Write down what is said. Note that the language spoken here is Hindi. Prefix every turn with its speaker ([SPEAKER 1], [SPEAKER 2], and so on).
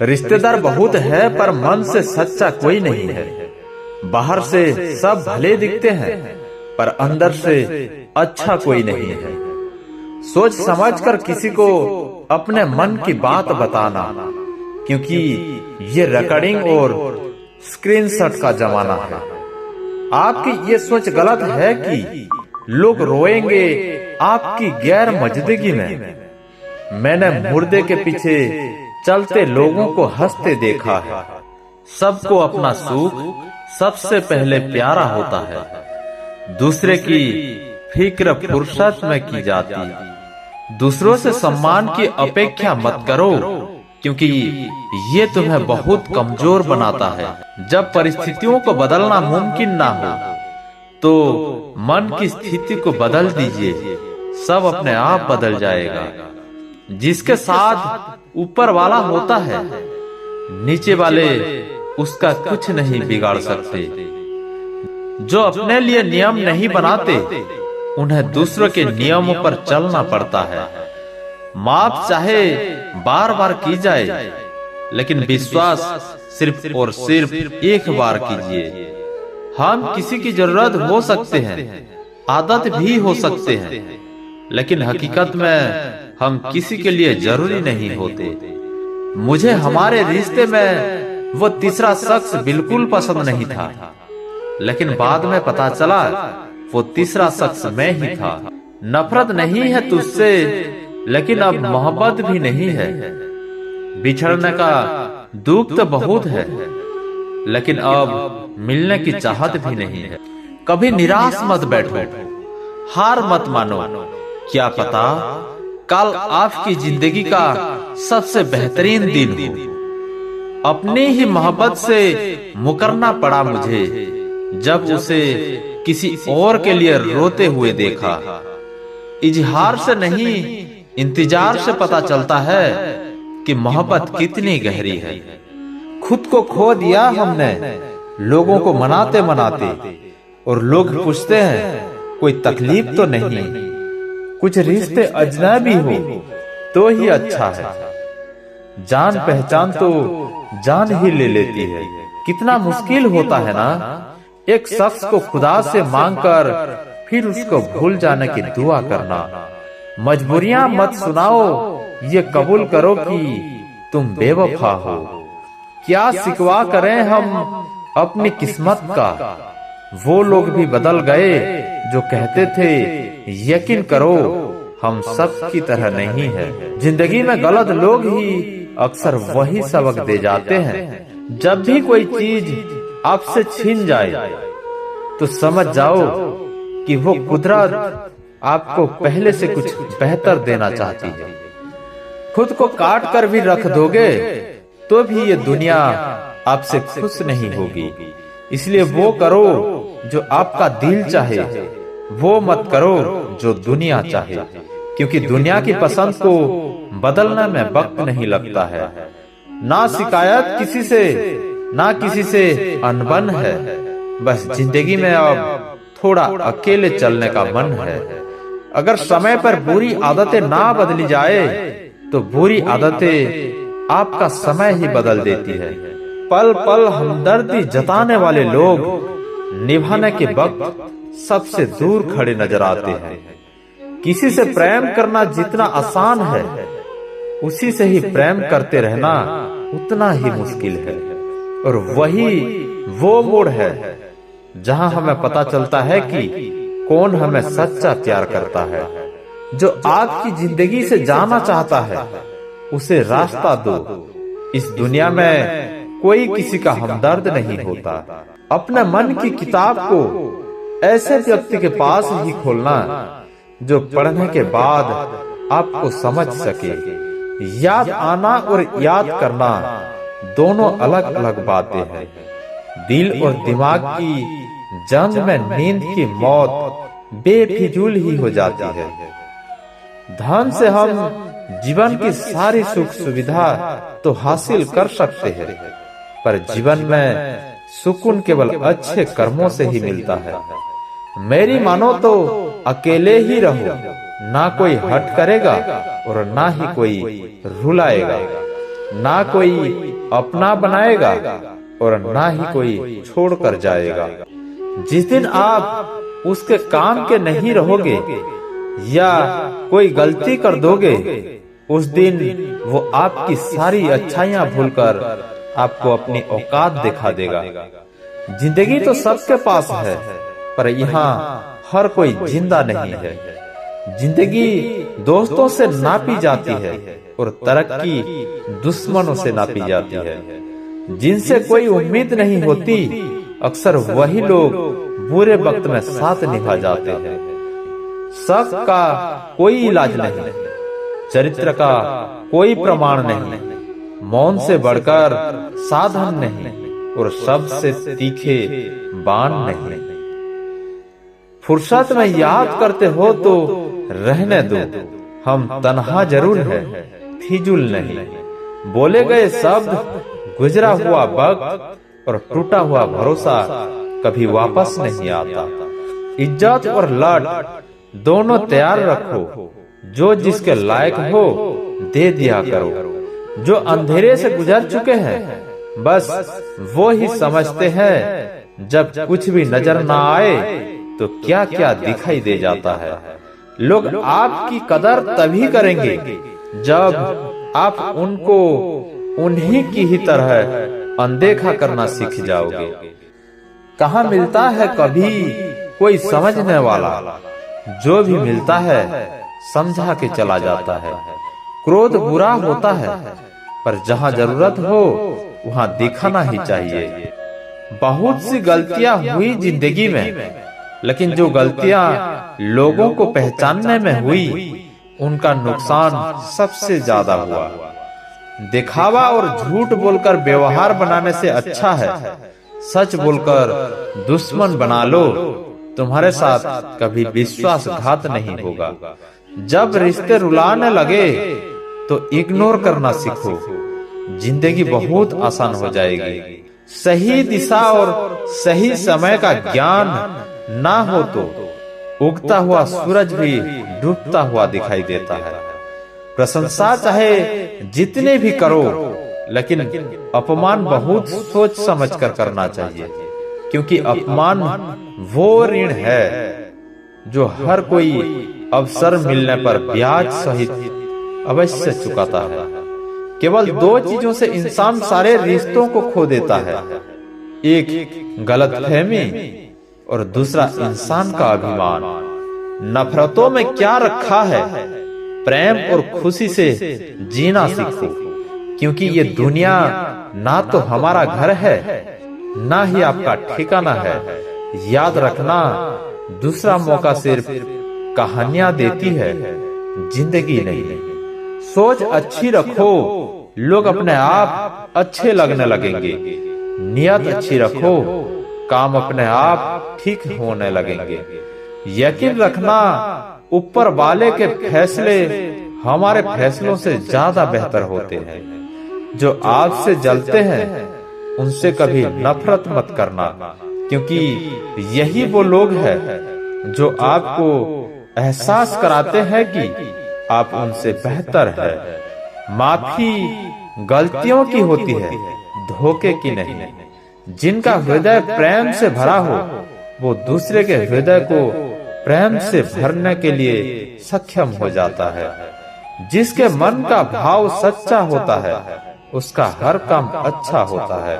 [SPEAKER 1] रिश्तेदार बहुत है पर मन से सच्चा कोई नहीं है। बाहर से सब भले दिखते हैं पर अंदर से अच्छा कोई नहीं है। सोच समझकर किसी को अपने मन की बात बताना, क्योंकि ये रिकॉर्डिंग और स्क्रीनशॉट का जमाना है। आपकी ये सोच गलत है कि लोग रोएंगे आपकी गैर मौजूदगी में। मैंने मुर्दे के पीछे चलते लोगों को हंसते देखा है। सबको अपना सुख सबसे पहले प्यारा होता है। दूसरे की फिक्र फुर्सत में की जाती। दूसरों से सम्मान की अपेक्षा मत करो, क्योंकि ये तुम्हें बहुत कमजोर बनाता है। जब परिस्थितियों को बदलना मुमकिन ना हो तो मन की स्थिति को बदल दीजिए, सब अपने आप बदल जाएगा। जिसके साथ ऊपर वाला होता है, नीचे वाले उसका कुछ नहीं बिगाड़ सकते। जो अपने लिए नियम नहीं बनाते, उन्हें दूसरों के नियमों पर चलना पड़ता है। माफ चाहे बार बार की जाए, लेकिन विश्वास सिर्फ और सिर्फ एक बार कीजिए। हम किसी की जरूरत हो सकते हैं, आदत भी हो सकते हैं, लेकिन हकीकत में हम किसी के लिए जरूरी नहीं होते। मुझे हमारे रिश्ते में वो तीसरा शख्स बिल्कुल पसंद नहीं था, लेकिन बाद में पता चला वो तीसरा शख्स मैं ही था। नफरत नहीं है तुझसे, लेकिन अब मोहब्बत भी नहीं है। बिछड़ने का दुख तो बहुत है, लेकिन अब मिलने की चाहत भी नहीं है। कभी निराश मत बैठो, हार मत मानो। क्या पता कल आपकी जिंदगी का सबसे बेहतरीन दिन हो। अपनी ही मोहब्बत से मुकरना पड़ा मुझे, जब उसे किसी और के लिए रोते हुए देखा। इजहार से नहीं, इंतजार से पता चलता है कि मोहब्बत कितनी गहरी है। खुद को खो दिया हमने लोगों को मनाते मनाते, और लोग पूछते हैं कोई तकलीफ तो नहीं। कुछ रिश्ते अजनबी हो तो ही अच्छा है। जान पहचान तो जान ही ले लेती है। कितना मुश्किल होता है ना, एक शख्स को खुदा से मांगकर फिर उसको भूल जाने की दुआ करना। मजबूरियां मत सुनाओ, ये कबूल करो कि तुम बेवफा हो। क्या सिकवा करें हम अपनी किस्मत का, वो लोग भी बदल गए जो कहते थे यकीन करो हम सब की तरह नहीं है। जिंदगी में गलत लोग ही अक्सर वही सबक दे जाते हैं। जब भी कोई चीज आपसे छीन जाए तो समझ जाओ कि वो कुदरत आपको पहले से कुछ बेहतर देना चाहती है। खुद को काट कर भी रख दोगे तो भी ये दुनिया आपसे खुश नहीं होगी। इसलिए वो करो जो आपका दिल चाहे, वो मत करो जो दुनिया चाहे, क्योंकि दुनिया की पसंद को बदलने में वक्त नहीं लगता है। ना शिकायत किसी से, ना किसी से अनबन है। बस जिंदगी में अब थोड़ा अकेले चलने का मन है। अगर समय पर बुरी आदतें ना बदली जाए तो बुरी आदतें आपका समय ही बदल देती है। पल पल हमदर्दी जताने वाले लोग निभाने के वक्त सबसे दूर खड़े नजर आते हैं। किसी से प्रेम करना जितना आसान है, उसी से ही प्रेम करते रहना उतना ही मुश्किल है। और वही वो मोड़ है जहां हमें पता चलता है कि कौन हमें सच्चा प्यार करता है। जो आपकी जिंदगी से जाना चाहता है, उसे रास्ता दो। इस दुनिया में कोई किसी का हमदर्द नहीं होता। अपने मन की किताब को ऐसे व्यक्ति के पास ही खोलना जो पढ़ने के बाद आपको समझ सके। याद आना और याद करना दोनों अलग अलग बातें हैं। दिल और दिमाग की जंग में नींद की मौत बेफिजूल ही हो जाती है। धन से हम जीवन की सारी सुख सुविधा तो हासिल कर सकते हैं, पर जीवन में सुकून केवल अच्छे कर्मों से ही मिलता है। मेरी मानो तो अकेले ही रहो, ना कोई हट करेगा और ना ही कोई रुलाएगा। ना कोई अपना बनाएगा और ना ही कोई छोड़कर जाएगा। जिस दिन आप उसके काम के नहीं रहोगे या कोई गलती कर दोगे, उस दिन वो आपकी सारी अच्छाइयां भूलकर आपको अपनी औकात दिखा देगा। जिंदगी तो सबके पास है, पर यहाँ हर कोई जिंदा नहीं है। जिंदगी दोस्तों से नापी जाती है और तरक्की दुश्मनों से नापी जाती है। जिनसे कोई उम्मीद नहीं होती, अक्सर वही लोग बुरे वक्त में साथ निभा जाते हैं। शक का कोई इलाज नहीं, चरित्र का कोई प्रमाण नहीं, मौन से बढ़कर साधन नहीं और शब्द से तीखे बाण नहीं। फुर्सत में याद करते हो तो रहने दो, हम तन्हा जरूर है, फिजूल नहीं। बोले गए शब्द, गुजरा हुआ वक्त और टूटा हुआ भरोसा कभी वापस नहीं आता। इज्जत और लट दोनों तैयार रखो, जो जिसके लायक हो दे दिया करो। जो अंधेरे से गुजर चुके हैं, बस वो ही समझते हैं जब कुछ भी नजर ना आए तो क्या क्या दिखाई दे जाता है। लोग आपकी कदर तभी करेंगे जब आप उनको उन्हीं की ही तरह अनदेखा करना सीख जाओगे। कहाँ मिलता है कभी कोई समझने वाला, जो भी मिलता है समझा के चला जाता है। क्रोध बुरा होता है, पर जहाँ जरूरत हो वहाँ दिखाना ही चाहिए। बहुत सी गलतियां हुई जिंदगी में, लेकिन जो गलतियां लोगों को पहचानने में हुई, उनका नुकसान सबसे ज्यादा हुआ। दिखावा और झूठ बोलकर व्यवहार बनाने से अच्छा है सच बोलकर दुश्मन बना लो। तुम्हारे साथ कभी विश्वासघात नहीं होगा। जब रिश्ते रुलाने लगे तो इग्नोर करना सीखो, जिंदगी बहुत आसान हो जाएगी। सही दिशा और सही समय का ज्ञान ना हो तो उगता हुआ सूरज भी डूबता हुआ दिखाई देता है। प्रशंसा चाहे जितने भी करो, लेकिन अपमान बहुत सोच समझकर करना चाहिए, क्योंकि अपमान वो ऋण है जो हर कोई अवसर मिलने पर ब्याज सहित अवश्य चुकाता है। केवल दो चीजों से इंसान सारे रिश्तों को खो देता है, एक गलतफहमी और दूसरा इंसान का अभिमान। नफरतों में क्या रखा है, प्रेम और खुशी से जीना सीखो, क्योंकि ये दुनिया ना तो हमारा घर है, ना ही आपका ठिकाना है। याद रखना, दूसरा मौका सिर्फ कहानियां देती है, जिंदगी नहीं। सोच अच्छी रखो, लोग अपने आप अच्छे लगने लगेंगे। नियत अच्छी रखो, काम अपने आप ठीक होने लगेंगे। यकीन रखना, ऊपर वाले के फैसले हमारे फैसलों से ज्यादा बेहतर होते हैं। जो आपसे जलते हैं उनसे कभी नफरत मत करना, क्योंकि यही वो लोग हैं जो आपको एहसास कराते हैं कि आप उनसे बेहतर है। माफी गलतियों की होती है, धोखे की नहीं। जिनका हृदय प्रेम से भरा हो, वो दूसरे के हृदय को प्रेम से भरने के लिए सक्षम हो जाता है। जिसके मन का भाव सच्चा होता है, उसका हर काम अच्छा होता है।